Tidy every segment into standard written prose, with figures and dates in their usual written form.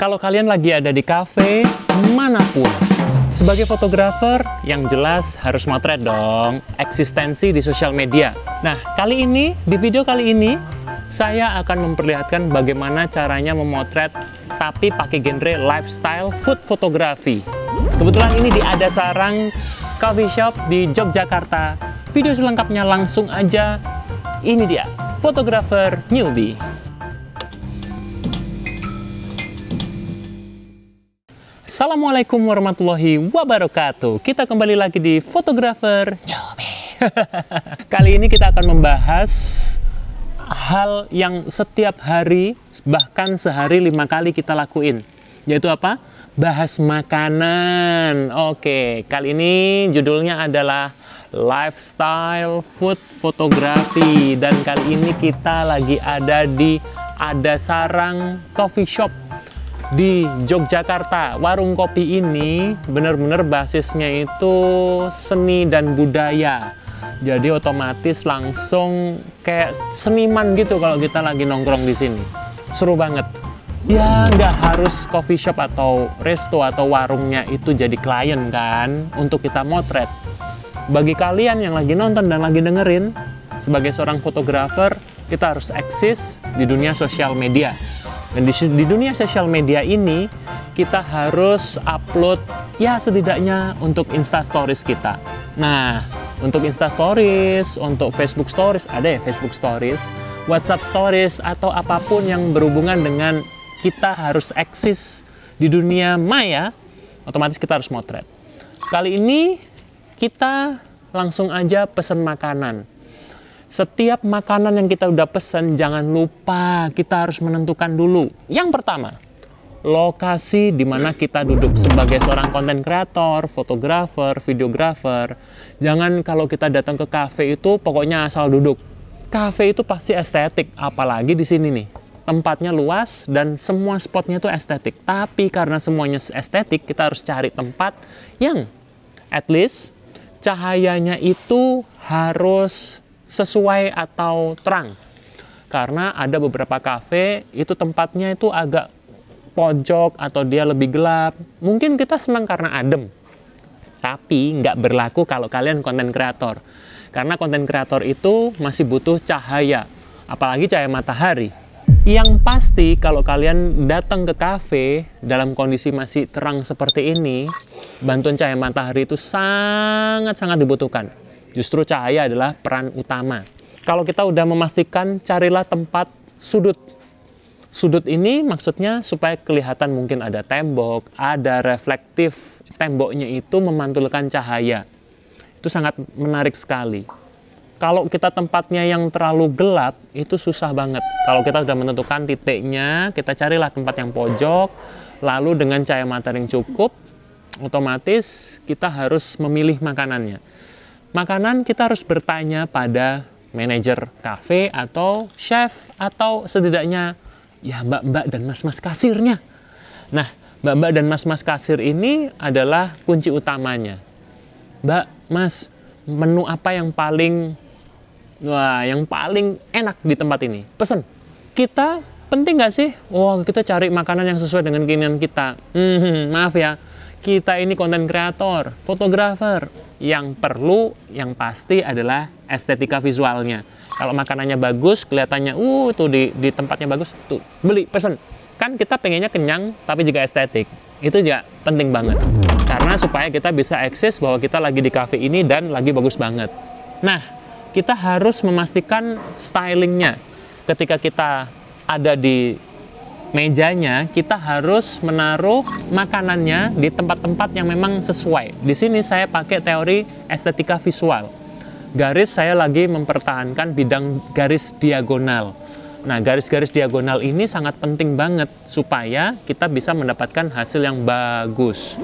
Kalau kalian lagi ada di cafe, manapun, sebagai fotografer, yang jelas harus motret dong, eksistensi di sosial media. Nah, di video kali ini, saya akan memperlihatkan bagaimana caranya memotret tapi pakai genre lifestyle food photography. Kebetulan ini di Ada Sarang Coffee Shop di Yogyakarta. Video selengkapnya langsung aja, ini dia, fotografer newbie. Assalamualaikum warahmatullahi wabarakatuh. Kita kembali lagi di fotografer newbie. Kali ini kita akan membahas hal yang setiap hari, bahkan sehari 5 kali kita lakuin. Yaitu apa? Bahas makanan. Oke, kali ini judulnya adalah lifestyle food photography. Dan kali ini kita lagi ada di Ada Sarang Coffee Shop di Yogyakarta. Warung kopi ini benar-benar basisnya itu seni dan budaya. Jadi otomatis langsung kayak seniman gitu kalau kita lagi nongkrong di sini. Seru banget. Ya nggak harus coffee shop atau resto atau warungnya itu jadi klien kan untuk kita motret. Bagi kalian yang lagi nonton dan lagi dengerin, sebagai seorang fotografer, kita harus eksis di dunia sosial media. Dan di dunia sosial media ini, kita harus upload ya setidaknya untuk Insta Stories kita. Nah, untuk Insta Stories, untuk Facebook Stories, ada ya Facebook Stories, WhatsApp Stories, atau apapun yang berhubungan dengan kita harus eksis di dunia maya, otomatis kita harus motret. Kali ini kita langsung aja pesen makanan. Setiap makanan yang kita udah pesen, jangan lupa kita harus menentukan dulu. Yang pertama, lokasi di mana kita duduk sebagai seorang konten kreator, fotografer, videografer. Jangan kalau kita datang ke kafe itu pokoknya asal duduk. Kafe itu pasti estetik, apalagi di sini nih. Tempatnya luas dan semua spotnya itu estetik. Tapi karena semuanya estetik, kita harus cari tempat yang at least cahayanya itu harus sesuai atau terang. Karena ada beberapa kafe itu tempatnya itu agak pojok atau dia lebih gelap. Mungkin kita senang karena adem. Tapi nggak berlaku kalau kalian konten kreator. Karena konten kreator itu masih butuh cahaya. Apalagi cahaya matahari. Yang pasti kalau kalian datang ke kafe dalam kondisi masih terang seperti ini, bantuan cahaya matahari itu sangat-sangat dibutuhkan. Justru cahaya adalah peran utama. Kalau kita udah memastikan, carilah tempat sudut. Sudut ini maksudnya supaya kelihatan mungkin ada tembok, ada reflektif. Temboknya itu memantulkan cahaya. Itu sangat menarik sekali. Kalau kita tempatnya yang terlalu gelap, itu susah banget. Kalau kita sudah menentukan titiknya, kita carilah tempat yang pojok, lalu dengan cahaya matahari yang cukup, otomatis kita harus memilih makanannya. Makanan kita harus bertanya pada manajer kafe atau chef atau setidaknya ya mbak-mbak dan mas-mas kasirnya. Nah, mbak-mbak dan mas-mas kasir ini adalah kunci utamanya. Mbak, mas, menu apa yang paling enak di tempat ini? Pesen. Kita penting nggak sih? Kita cari makanan yang sesuai dengan keinginan kita. Maaf ya, kita ini konten kreator, fotografer. Yang perlu, yang pasti adalah estetika visualnya. Kalau makanannya bagus, kelihatannya, tuh di tempatnya bagus, tuh beli, pesen. Kan kita pengennya kenyang, tapi juga estetik. Itu juga penting banget. Karena supaya kita bisa eksis bahwa kita lagi di cafe ini dan lagi bagus banget. Nah, kita harus memastikan stylingnya. Ketika kita ada di mejanya, kita harus menaruh makanannya di tempat-tempat yang memang sesuai. Di sini saya pakai teori estetika visual. Garis saya lagi mempertahankan bidang garis diagonal. Nah, garis-garis diagonal ini sangat penting banget supaya kita bisa mendapatkan hasil yang bagus.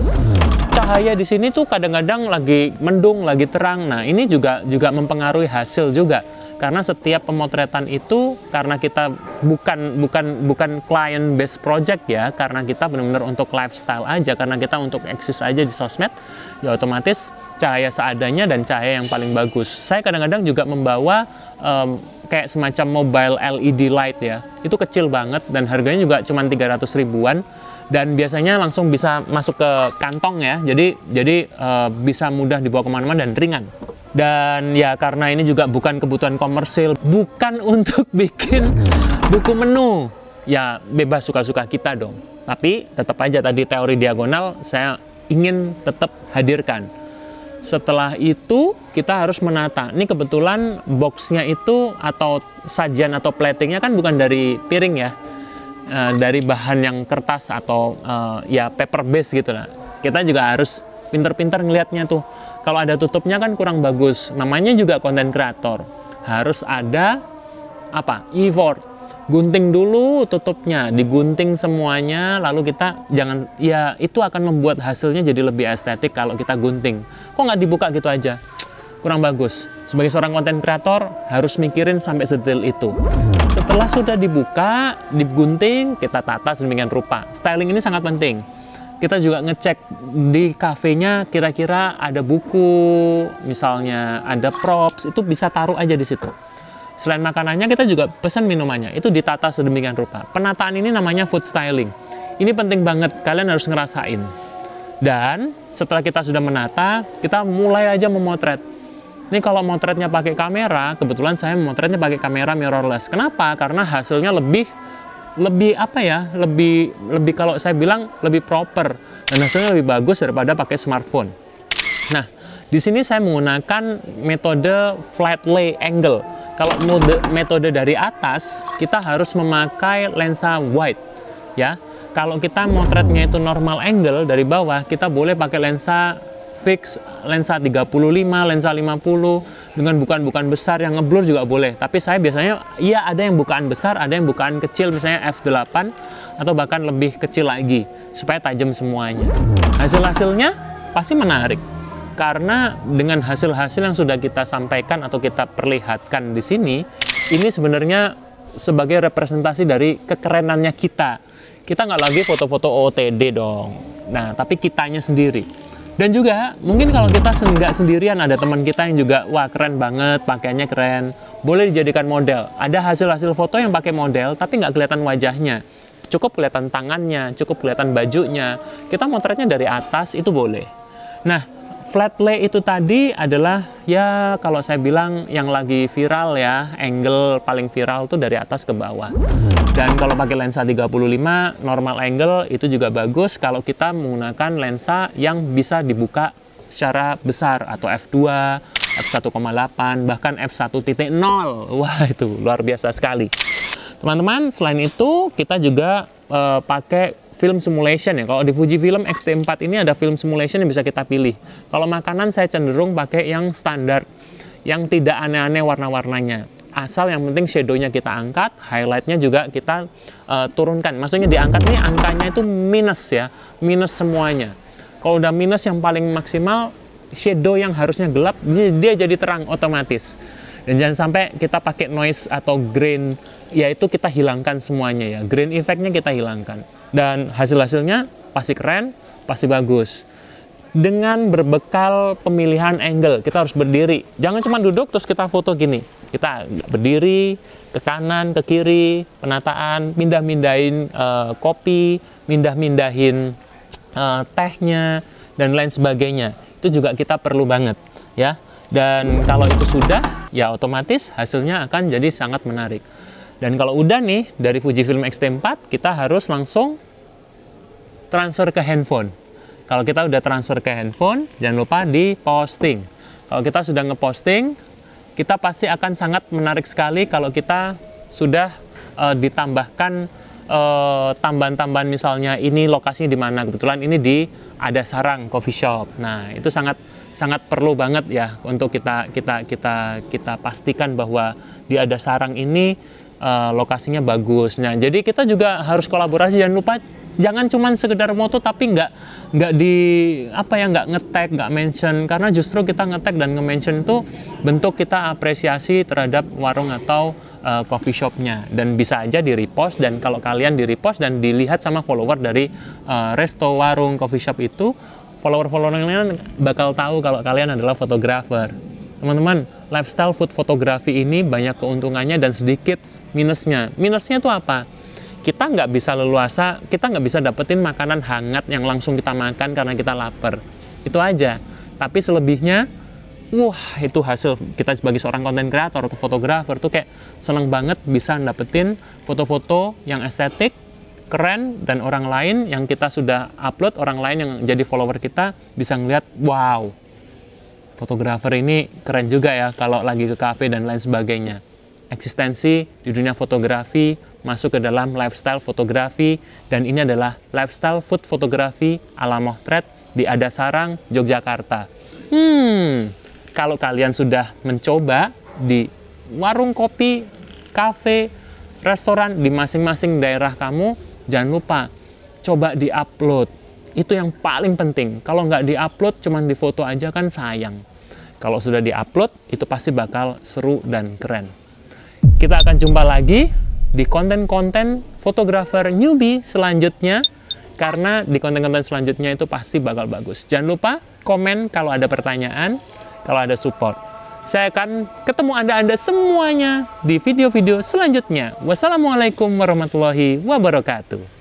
Cahaya di sini tuh kadang-kadang lagi mendung, lagi terang. Nah, ini juga mempengaruhi hasil juga. Karena setiap pemotretan itu, karena kita bukan client based project ya, karena kita benar-benar untuk lifestyle aja, karena kita untuk eksis aja di sosmed, ya otomatis cahaya seadanya dan cahaya yang paling bagus. Saya kadang-kadang juga membawa kayak semacam mobile LED light ya, itu kecil banget dan harganya juga cuma 300 ribuan. dan biasanya langsung bisa masuk ke kantong ya, jadi bisa mudah dibawa kemana-mana dan ringan. Dan ya karena ini juga bukan kebutuhan komersil, bukan untuk bikin buku menu, ya bebas suka-suka kita dong. Tapi tetap aja tadi teori diagonal saya ingin tetap hadirkan. Setelah itu kita harus menata. Ini kebetulan boxnya itu atau sajian atau platingnya kan bukan dari piring ya, dari bahan yang kertas atau ya paper base gitu lah. Kita juga harus pinter-pinter ngelihatnya tuh. Kalau ada tutupnya kan kurang bagus. Namanya juga konten kreator. Harus ada apa? Effort. Gunting dulu tutupnya, digunting semuanya, lalu kita jangan, ya itu akan membuat hasilnya jadi lebih estetik kalau kita gunting. Kok nggak dibuka gitu aja? Kurang bagus. Sebagai seorang konten kreator harus mikirin sampai sedetail itu. Setelah sudah dibuka, digunting, kita tata sedemikian rupa. Styling ini sangat penting. Kita juga ngecek di kafenya kira-kira ada buku, misalnya ada props, itu bisa taruh aja di situ. Selain makanannya, kita juga pesan minumannya, itu ditata sedemikian rupa. Penataan ini namanya food styling. Ini penting banget, kalian harus ngerasain. Dan setelah kita sudah menata, kita mulai aja memotret. Ini kalau motretnya pakai kamera, kebetulan saya memotretnya pakai kamera mirrorless. Kenapa? Karena hasilnya lebih apa ya? Lebih kalau saya bilang lebih proper dan hasilnya lebih bagus daripada pakai smartphone. Nah, di sini saya menggunakan metode flat lay angle. Kalau metode dari atas, kita harus memakai lensa wide, ya. Kalau kita motretnya itu normal angle dari bawah, kita boleh pakai lensa fix, lensa 35, lensa 50, dengan bukaan-bukaan besar yang ngeblur juga boleh. Tapi saya biasanya, iya ada yang bukaan besar, ada yang bukaan kecil, misalnya f8, atau bahkan lebih kecil lagi, supaya tajam semuanya. Hasil-hasilnya pasti menarik. Karena dengan hasil-hasil yang sudah kita sampaikan atau kita perlihatkan di sini, ini sebenarnya sebagai representasi dari kekerenannya kita. Kita nggak lagi foto-foto OOTD dong. Nah, tapi kitanya sendiri. Dan juga, mungkin kalau kita nggak sendirian, ada teman kita yang juga, wah keren banget, pakaiannya keren, boleh dijadikan model. Ada hasil-hasil foto yang pakai model, tapi nggak kelihatan wajahnya. Cukup kelihatan tangannya, cukup kelihatan bajunya. Kita motretnya dari atas, itu boleh. Nah, flat lay itu tadi adalah ya kalau saya bilang yang lagi viral ya, angle paling viral tuh dari atas ke bawah. Dan kalau pakai lensa 35 normal angle itu juga bagus kalau kita menggunakan lensa yang bisa dibuka secara besar atau f2, f1,8 bahkan f1.0. Wah, itu luar biasa sekali. Teman-teman, selain itu kita juga pakai film simulation ya. Kalau di Fujifilm X-T4 ini ada film simulation yang bisa kita pilih. Kalau makanan saya cenderung pakai yang standar, yang tidak aneh-aneh warna-warnanya. Asal yang penting shadow-nya kita angkat, highlight-nya juga kita turunkan. Maksudnya diangkat ini angkanya itu minus ya, minus semuanya. Kalau udah minus yang paling maksimal, shadow yang harusnya gelap, dia jadi terang otomatis. Dan jangan sampai kita pakai noise atau grain, yaitu kita hilangkan semuanya ya. Grain effect-nya kita hilangkan. Dan hasil-hasilnya pasti keren, pasti bagus. Dengan berbekal pemilihan angle, kita harus berdiri. Jangan cuma duduk terus kita foto gini. Kita berdiri, ke kanan, ke kiri, penataan, mindah-mindahin kopi, mindah-mindahin tehnya, dan lain sebagainya. Itu juga kita perlu banget, ya. Dan kalau itu sudah, ya otomatis hasilnya akan jadi sangat menarik. Dan kalau udah nih, dari Fujifilm X-T4, kita harus langsung transfer ke handphone. Kalau kita udah transfer ke handphone, jangan lupa di posting. Kalau kita sudah ngeposting, kita pasti akan sangat menarik sekali kalau kita sudah ditambahkan tambahan-tambahan, misalnya ini lokasinya di mana. Kebetulan ini di Ada Sarang Coffee Shop. Nah, itu sangat perlu banget ya untuk kita pastikan bahwa di Ada Sarang ini lokasinya bagus. Nah, jadi kita juga harus kolaborasi. Jangan lupa, jangan cuma sekedar moto tapi nggak nge-tag, nggak mention, karena justru kita nge-tag dan nge-mention itu bentuk kita apresiasi terhadap warung atau coffee shopnya, dan bisa aja di repost. Dan kalau kalian di repost dan dilihat sama follower dari resto, warung, coffee shop itu, follower-followernya bakal tahu kalau kalian adalah fotografer. Teman-teman, lifestyle food fotografi ini banyak keuntungannya dan sedikit minusnya. Minusnya itu apa? kita nggak bisa leluasa, kita nggak bisa dapetin makanan hangat yang langsung kita makan karena kita lapar. Itu aja. Tapi selebihnya, wah, itu hasil kita sebagai seorang konten kreator atau fotografer tuh kayak seneng banget bisa dapetin foto-foto yang estetik, keren, dan orang lain yang kita sudah upload, orang lain yang jadi follower kita bisa ngeliat, wow, fotografer ini keren juga ya kalau lagi ke kafe dan lain sebagainya. Eksistensi di dunia fotografi masuk ke dalam lifestyle fotografi, dan ini adalah lifestyle food fotografi ala Mohtred di Adasarang, Yogyakarta. Kalau kalian sudah mencoba di warung kopi, kafe, restoran di masing-masing daerah kamu, jangan lupa coba di-upload. Itu yang paling penting. Kalau nggak di-upload, cuman di foto aja kan sayang. Kalau sudah di-upload, itu pasti bakal seru dan keren. Kita akan jumpa lagi di konten-konten fotografer newbie selanjutnya, karena di konten-konten selanjutnya itu pasti bakal bagus. Jangan lupa komen kalau ada pertanyaan, kalau ada support. Saya akan ketemu Anda semuanya di video-video selanjutnya. Wassalamualaikum warahmatullahi wabarakatuh.